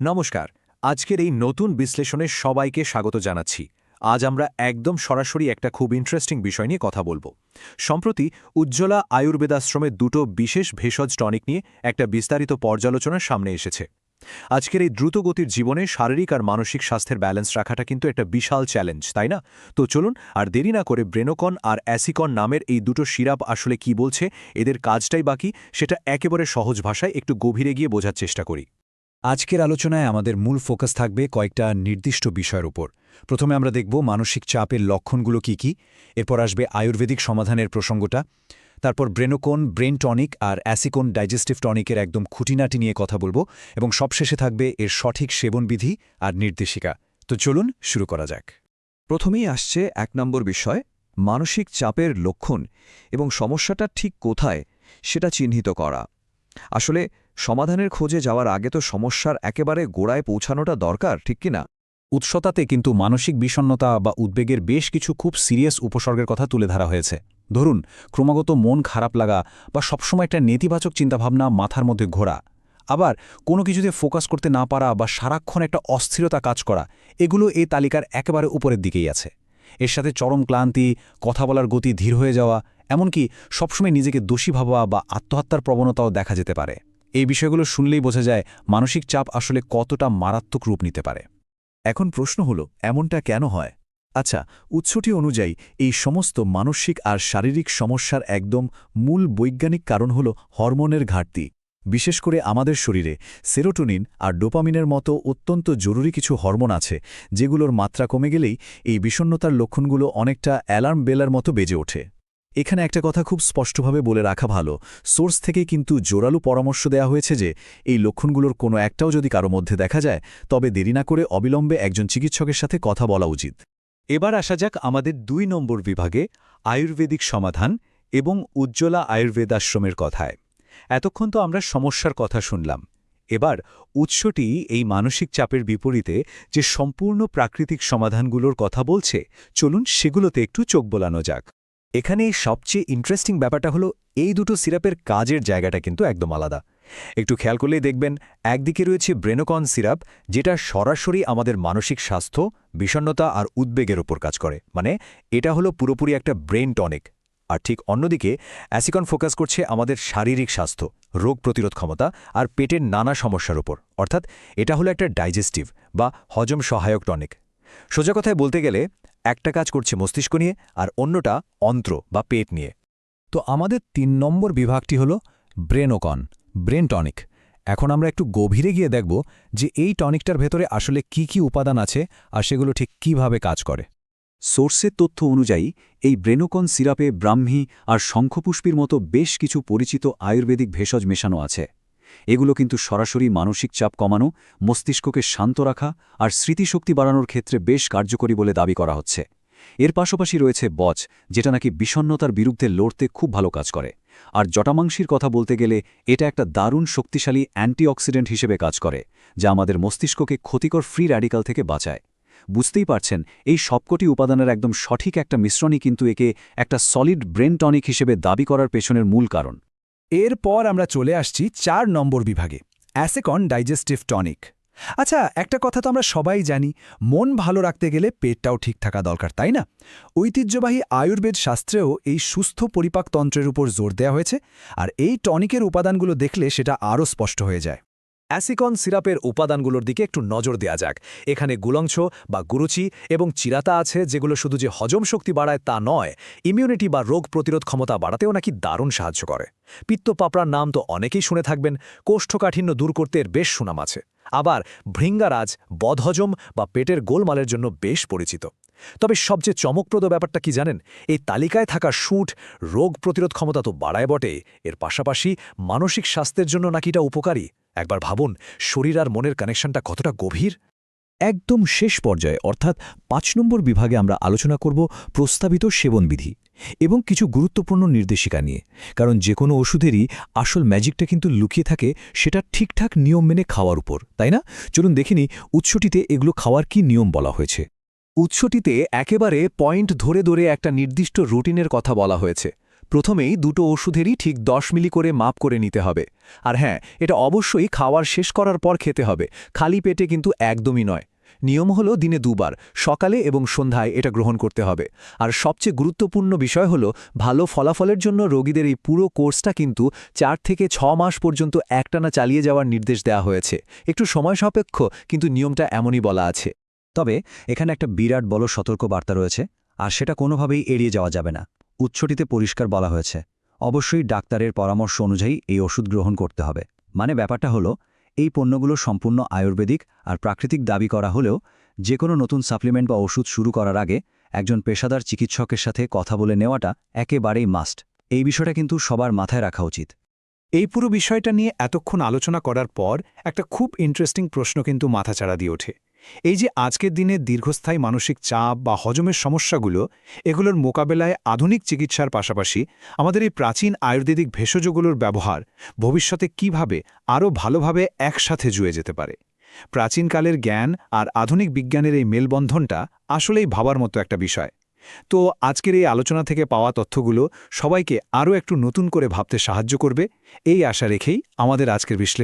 নমস্কার। আজকের এই নতুন বিশ্লেষণে সবাইকে স্বাগত জানাচ্ছি। আজ আমরা একদম সরাসরি একটা খুব ইন্টারেস্টিং বিষয় নিয়ে কথা বলবো। সম্প্রতি উজ্জ্বলা আয়ুর্বেদাশ্রমের দুটো বিশেষ ভেষজ টনিক নিয়ে একটা বিস্তারিত পর্যালোচনা সামনে এসেছে। আজকের এই দ্রুতগতির জীবনে শারীরিক আর মানসিক স্বাস্থ্যের ব্যালেন্স রাখাটা কিন্তু একটা বিশাল চ্যালেঞ্জ, তাই না? তো চলুন আর দেরি না করে ব্রেনোকন আর অ্যাসিকন নামের এই দুটো সিরাপ আসলে কি বলছে, এদের কাজটাই বাকি, সেটা একেবারে সহজ ভাষায় একটু গভীরে গিয়ে বোঝার চেষ্টা করি। আজকের আলোচনায় আমাদের মূল ফোকাস থাকবে কয়েকটা নির্দিষ্ট বিষয়ের উপর। প্রথমে আমরা দেখব মানসিক চাপের লক্ষণগুলো কি কি, এরপর আসবে আয়ুর্বেদিক সমাধানের প্রসঙ্গটা, তারপর ব্রেনোকন ব্রেন টনিক আর অ্যাসিকন ডাইজেস্টিভ টনিকের একদম খুঁটিনাটি নিয়ে কথা বলবো, এবং সবশেষে থাকবে এর সঠিক সেবনবিধি আর নির্দেশিকা। তো চলুন শুরু করা যাক। প্রথমেই আসছে ১ নম্বর বিষয়, মানসিক চাপের লক্ষণ এবং সমস্যাটা ঠিক কোথায় সেটা চিহ্নিত করা। আসলে সমাধানের খোঁজে যাওয়ার আগে তো সমস্যার একেবারে গোড়ায় পৌঁছানোটা দরকার, ঠিক কি না? উৎসতাতে কিন্তু মানসিক বিষণ্ণতা বা উদ্বেগের বেশ কিছু খুব সিরিয়াস উপসর্গের কথা তুলে ধরা হয়েছে। ধরুন, ক্রমাগত মন খারাপ লাগা বা সবসময় একটা নেতিবাচক চিন্তাভাবনা মাথার মধ্যে ঘোরা, আবার কোনো কিছুতে ফোকাস করতে না পারা বা সারাক্ষণ একটা অস্থিরতা কাজ করা, এগুলো এই তালিকার একেবারে উপরের দিকেই আছে। এর সাথে চরম ক্লান্তি, কথা বলার গতি ধীর হয়ে যাওয়া, এমনকি সবসময় নিজেকে দোষী ভাবা বা আত্মহত্যার প্রবণতাও দেখা যেতে পারে। এই বিষয়গুলো শুনলেই বোঝা যায় মানসিক চাপ আসলে কতটা মারাত্মক রূপ নিতে পারে। এখন প্রশ্ন হল, এমনটা কেন হয়? আচ্ছা, উৎসটি অনুযায়ী এই সমস্ত মানসিক আর শারীরিক সমস্যার একদম মূল বৈজ্ঞানিক কারণ হল হরমোনের ঘাটতি। বিশেষ করে আমাদের শরীরে সেরোটোনিন আর ডোপামিনের মতো অত্যন্ত জরুরি কিছু হরমোন আছে, যেগুলোর মাত্রা কমে গেলেই এই বিষণ্ণতার লক্ষণগুলো অনেকটা অ্যালার্ম বেলার মতো বেজে ওঠে। এখানে একটা কথা খুব স্পষ্টভাবে বলে রাখা ভালো, সোর্স থেকে কিন্তু জোরালো পরামর্শ দেয়া হয়েছে যে এই লক্ষণগুলোর কোনো একটাও যদি কারো মধ্যে দেখা যায়, তবে দেরি না করে অবিলম্বে একজন চিকিৎসকের সাথে কথা বলা উচিত। এবার আসা যাক আমাদের ২ নম্বর বিভাগে, আয়ুর্বেদিক সমাধান এবং উজ্জ্বলা আয়ুর্বেদাশ্রমের কথায়। এতক্ষণ তো আমরা সমস্যার কথা শুনলাম। এবার উৎসটি এই মানসিক চাপের বিপরীতে যে সম্পূর্ণ প্রাকৃতিক সমাধানগুলোর কথা বলছে, চলুন সেগুলোতে একটু চোখ বোলানো যাক। এখানে সবচেয়ে ইন্টারেস্টিং ব্যাপারটা হলো, এই দুটো সিরাপের কাজের জায়গাটা কিন্তু একদম আলাদা। একটু খেয়াল করলেই দেখবেন, একদিকে রয়েছে ব্রেনোকন সিরাপ, যেটা সরাসরি আমাদের মানসিক স্বাস্থ্য, বিষণ্ণতা আর উদ্বেগের ওপর কাজ করে, মানে এটা হলো পুরোপুরি একটা ব্রেন টনিক। আর ঠিক অন্যদিকে অ্যাসিকন ফোকাস করছে আমাদের শারীরিক স্বাস্থ্য, রোগ প্রতিরোধ ক্ষমতা আর পেটের নানা সমস্যার উপর, অর্থাৎ এটা হলো একটা ডাইজেস্টিভ বা হজম সহায়ক টনিক। সোজা কথায় বলতে গেলে, একটা কাজ করছে মস্তিষ্ক নিয়ে আর অন্যটা অন্ত্র বা পেট নিয়ে। তো আমাদের ৩ নম্বর বিভাগটি হল ব্রেনোকন ব্রেন টনিক। এখন আমরা একটু গভীরে গিয়ে দেখব যে এই টনিকটার ভেতরে আসলে কি কি উপাদান আছে আর সেগুলো ঠিক কিভাবে কাজ করে। সোর্সের তথ্য অনুযায়ী এই ব্রেনোকন সিরাপে ব্রাহ্মী আর শঙ্খপুষ্পীর মতো বেশ কিছু পরিচিত আয়ুর্বেদিক ভেষজ মেশানো আছে। এগুলো কিন্তু সরাসরি মানসিক চাপ কমানো, মস্তিষ্ককে শান্ত রাখা আর স্মৃতিশক্তি বাড়ানোর ক্ষেত্রে বেশ কার্যকরী বলে দাবি করা হচ্ছে। এর পাশাপাশি রয়েছে বচ, যেটা নাকি বিষণ্ণতার বিরুদ্ধে লড়তে খুব ভালো কাজ করে। আর জটামাংসির কথা বলতে গেলে এটা একটা দারুণ শক্তিশালী অ্যান্টিঅক্সিডেন্ট হিসেবে কাজ করে, যা আমাদের মস্তিষ্ককে ক্ষতিকর ফ্রি র্যাডিক্যাল থেকে বাঁচায়। বুঝতেই পারছেন, এই সবকটি উপাদানের একদম সঠিক একটা মিশ্রণই কিন্তু একে একটা সলিড ব্রেন টনিক হিসেবে দাবি করার পেছনের মূল কারণ। এরপর আমরা চলে আসছি ৪ নম্বর বিভাগে, অ্যাসিকন ডাইজেস্টিভ টনিক। আচ্ছা, একটা কথা তো আমরা সবাই জানি, মন ভালো রাখতে গেলে পেটটাও ঠিক থাকা দরকার, তাই না? ঐতিহ্যবাহী আয়ুর্বেদ শাস্ত্রেও এই সুস্থ পরিপাকতন্ত্রের উপর জোর দেওয়া হয়েছে, আর এই টনিকের উপাদানগুলো দেখলে সেটা আরও স্পষ্ট হয়ে যায়। অ্যাসিকন সিরাপের উপাদানগুলোর দিকে একটু নজর দেয়া যাক। এখানে গুলংশ বা গুরুচি এবং চিরাতা আছে, যেগুলো শুধু যে হজম শক্তি বাড়ায় তা নয়, ইমিউনিটি বা রোগ প্রতিরোধ ক্ষমতা বাড়াতেও নাকি দারুণ সাহায্য করে। পিত্ত পাপড়ার নাম তো অনেকেই শুনে থাকবেন, কোষ্ঠকাঠিন্য দূর করতে এর বেশ সুনাম আছে। আবার ভৃঙ্গারাজ বদহজম বা পেটের গোলমালের জন্য বেশ পরিচিত। তবে সবচেয়ে চমকপ্রদ ব্যাপারটা কি জানেন? এই তালিকায় থাকা শুঁট রোগ প্রতিরোধ ক্ষমতা তো বাড়ায় বটে, এর পাশাপাশি মানসিক স্বাস্থ্যের জন্য নাকি এটা উপকারী। একবার ভাবুন, শরীর আর মনের কানেকশনটা কতটা গভীর। একদম শেষ পর্যায়ে অর্থাৎ ৫ নম্বর বিভাগে আমরা আলোচনা করব প্রস্তাবিত সেবনবিধি এবং কিছু গুরুত্বপূর্ণ নির্দেশিকা নিয়ে। কারণ যে কোনো ওষুধেরই আসল ম্যাজিকটা কিন্তু লুকিয়ে থাকে সেটা ঠিকঠাক নিয়ম মেনে খাওয়ার উপর, তাই না? চলুন দেখিনি উৎসটিতে এগুলো খাওয়ার কি নিয়ম বলা হয়েছে। উৎসটিতে একেবারে পয়েন্ট ধরে ধরে একটা নির্দিষ্ট রুটিনের কথা বলা হয়েছে। প্রথমেই দুটো ওষুধেরই ঠিক 10 মিলি করে মাপ করে নিতে হবে। আর হ্যাঁ, এটা অবশ্যই খাওয়ার শেষ করার পর খেতে হবে, খালি পেটে কিন্তু একদমই নয়। নিয়ম হলো দিনে 2 বার, সকালে এবং সন্ধ্যায় এটা গ্রহণ করতে হবে। আর সবচেয়ে গুরুত্বপূর্ণ বিষয় হলো ভালো ফলাফলের জন্য রোগীদের এই পুরো কোর্সটা কিন্তু 4 থেকে 6 মাস পর্যন্ত একটানা চালিয়ে যাওয়ার নির্দেশ দেওয়া হয়েছে। একটু সময় সাপেক্ষ, কিন্তু নিয়মটা এমনই বলা আছে। তবে এখানে একটা বিরাট বড় সতর্ক বার্তা রয়েছে, আর সেটা কোনোভাবেই এড়িয়ে যাওয়া যাবে না। উৎসটিতে পরিষ্কার বলা হয়েছে, অবশ্যই ডাক্তারের পরামর্শ অনুযায়ী এই ওষুধ গ্রহণ করতে হবে। মানে ব্যাপারটা হলো, এই পণ্যগুলো সম্পূর্ণ আয়ুর্বেদিক আর প্রাকৃতিক দাবি করা হলেও যে কোনো নতুন সাপ্লিমেন্ট বা ওষুধ শুরু করার আগে একজন পেশাদার চিকিৎসকের সাথে কথা বলে নেওয়াটা একেবারেই মাস্ট। এই বিষয়টা কিন্তু সবার মাথায় রাখা উচিত। এই পুরো বিষয়টা নিয়ে এতক্ষণ আলোচনা করার পর একটা খুব ইন্টারেস্টিং প্রশ্ন কিন্তু মাথাচাড়া দিয়ে ওঠে। এই যে আজকের দিনে দীর্ঘস্থায়ী মানসিক চাপ বা হজমের সমস্যাগুলো, এগুলোর মোকাবেলায় আধুনিক চিকিৎসার পাশাপাশি আমাদের এই প্রাচীন আয়ুর্বেদিক ভেষজগুলোর ব্যবহার ভবিষ্যতে কিভাবে আরও ভালোভাবে একসাথে জুড়ে যেতে পারে। প্রাচীনকালের জ্ঞান আর আধুনিক বিজ্ঞানের এই মেলবন্ধনটা আসলেই ভাবার মতো একটা বিষয়। তো আজকের এই আলোচনা থেকে পাওয়া তথ্যগুলো সবাইকে আরও একটু নতুন করে ভাবতে সাহায্য করবে, এই আশা রেখেই আমাদের আজকের বিশ্লেষণ